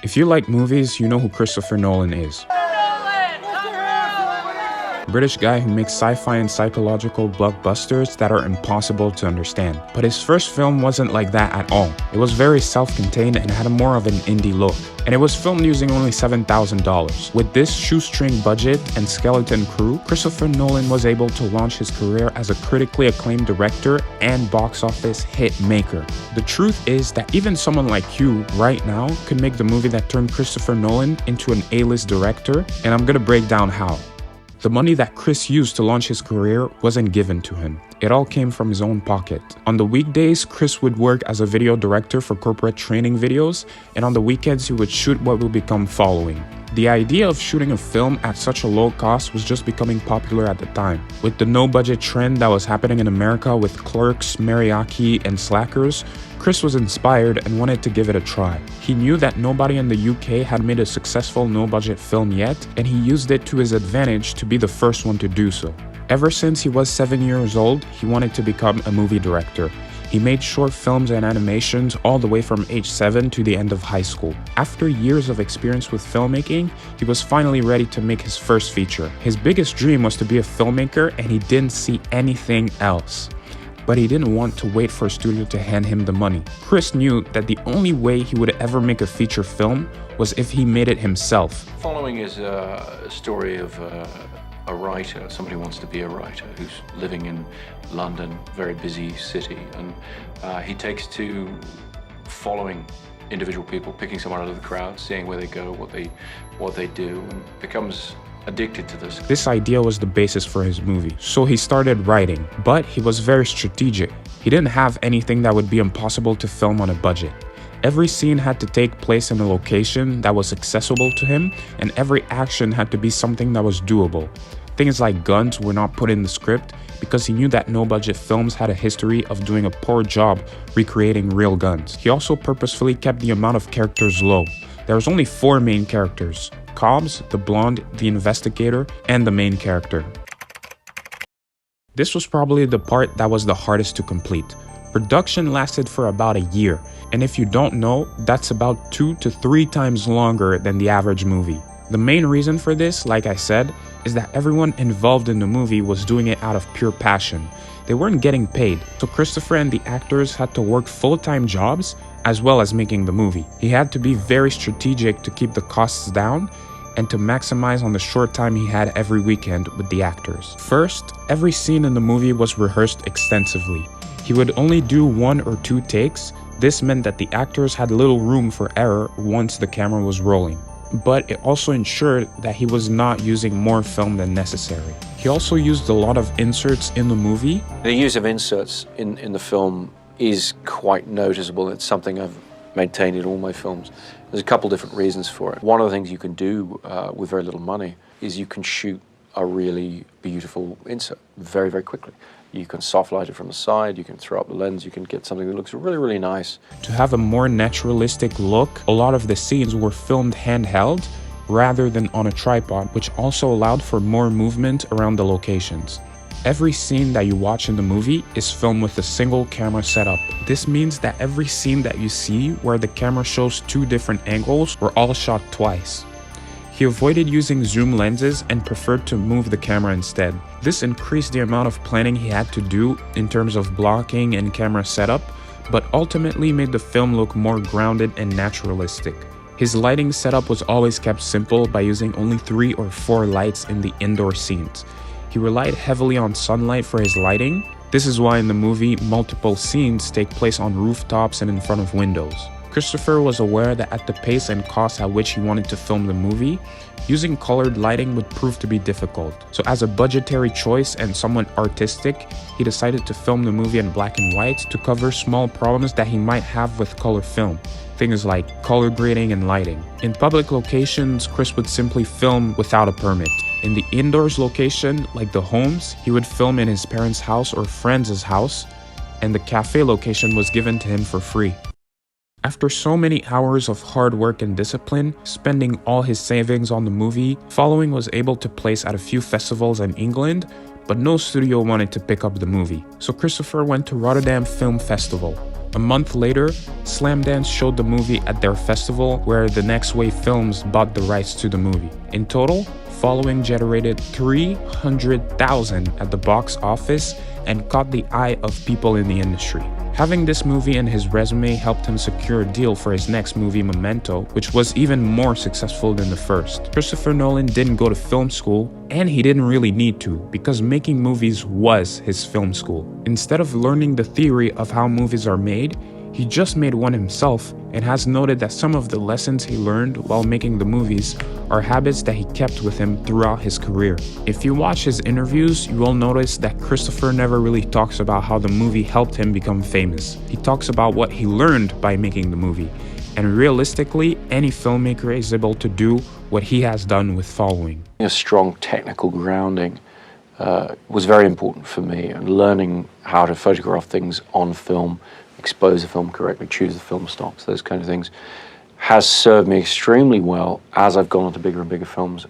If you like movies, you know who Christopher Nolan is. British guy who makes sci-fi and psychological blockbusters that are impossible to understand. But his first film wasn't like that at all. It was very self-contained and had more of an indie look. And it was filmed using only $7,000. With this shoestring budget and skeleton crew, Christopher Nolan was able to launch his career as a critically acclaimed director and box office hit maker. The truth is that even someone like you right now could make the movie that turned Christopher Nolan into an A-list director, and I'm gonna break down how. The money that Chris used to launch his career wasn't given to him. It all came from his own pocket. On the weekdays, Chris would work as a video director for corporate training videos, and on the weekends he would shoot what would become Following. The idea of shooting a film at such a low cost was just becoming popular at the time. With the no-budget trend that was happening in America with Clerks, Mariachi, and Slackers, Chris was inspired and wanted to give it a try. He knew that nobody in the UK had made a successful no-budget film yet, and he used it to his advantage to be the first one to do so. Ever since he was 7 years old, he wanted to become a movie director. He made short films and animations all the way from age 7 to the end of high school. After years of experience with filmmaking, he was finally ready to make his first feature. His biggest dream was to be a filmmaker, and he didn't see anything else. But he didn't want to wait for a studio to hand him the money. Chris knew that the only way he would ever make a feature film was if he made it himself. Following is a story of a writer, somebody who wants to be a writer, who's living in London, very busy city, and he takes to following individual people, picking someone out of the crowd, seeing where they go, what they do, and becomes addicted to this. This idea was the basis for his movie, so he started writing, but he was very strategic. He didn't have anything that would be impossible to film on a budget. Every scene had to take place in a location that was accessible to him, and every action had to be something that was doable. Things like guns were not put in the script because he knew that no-budget films had a history of doing a poor job recreating real guns. He also purposefully kept the amount of characters low. There was only 4 main characters: Cobbs, the blonde, the investigator, and the main character. This was probably the part that was the hardest to complete. Production lasted for about a year, and if you don't know, that's about 2 to 3 times longer than the average movie. The main reason for this, like I said, is that everyone involved in the movie was doing it out of pure passion. They weren't getting paid, so Christopher and the actors had to work full-time jobs as well as making the movie. He had to be very strategic to keep the costs down and to maximize on the short time he had every weekend with the actors. First, every scene in the movie was rehearsed extensively. He would only do 1 or 2 takes. This meant that the actors had little room for error once the camera was rolling. But it also ensured that he was not using more film than necessary. He also used a lot of inserts in the movie. The use of inserts in the film is quite noticeable. It's something I've maintained in all my films. There's a couple different reasons for it. One of the things you can do with very little money is you can shoot a really beautiful insert very, very quickly. You can soft light it from the side, you can throw up the lens, you can get something that looks really, really nice. To have a more naturalistic look, a lot of the scenes were filmed handheld rather than on a tripod, which also allowed for more movement around the locations. Every scene that you watch in the movie is filmed with a single camera setup. This means that every scene that you see where the camera shows 2 different angles were all shot twice. He avoided using zoom lenses and preferred to move the camera instead. This increased the amount of planning he had to do in terms of blocking and camera setup, but ultimately made the film look more grounded and naturalistic. His lighting setup was always kept simple by using only 3 or 4 lights in the indoor scenes. He relied heavily on sunlight for his lighting. This is why in the movie, multiple scenes take place on rooftops and in front of windows. Christopher was aware that at the pace and cost at which he wanted to film the movie, using colored lighting would prove to be difficult. So as a budgetary choice and somewhat artistic, he decided to film the movie in black and white to cover small problems that he might have with color film. Things like color grading and lighting. In public locations, Chris would simply film without a permit. In the indoors location, like the homes, he would film in his parents' house or friends' house, and the cafe location was given to him for free. After so many hours of hard work and discipline, spending all his savings on the movie, Following was able to place at a few festivals in England, but no studio wanted to pick up the movie. So Christopher went to Rotterdam Film Festival. A month later, Slamdance showed the movie at their festival where the Next Wave Films bought the rights to the movie. In total, Following generated $300,000 at the box office and caught the eye of people in the industry. Having this movie in his resume helped him secure a deal for his next movie, Memento, which was even more successful than the first. Christopher Nolan didn't go to film school, and he didn't really need to, because making movies was his film school. Instead of learning the theory of how movies are made, he just made one himself and has noted that some of the lessons he learned while making the movies are habits that he kept with him throughout his career. If you watch his interviews, you will notice that Christopher never really talks about how the movie helped him become famous. He talks about what he learned by making the movie. And realistically, any filmmaker is able to do what he has done with Following. A strong technical grounding was very important for me, and learning how to photograph things on film, expose the film correctly, choose the film stocks, those kind of things, has served me extremely well as I've gone on to bigger and bigger films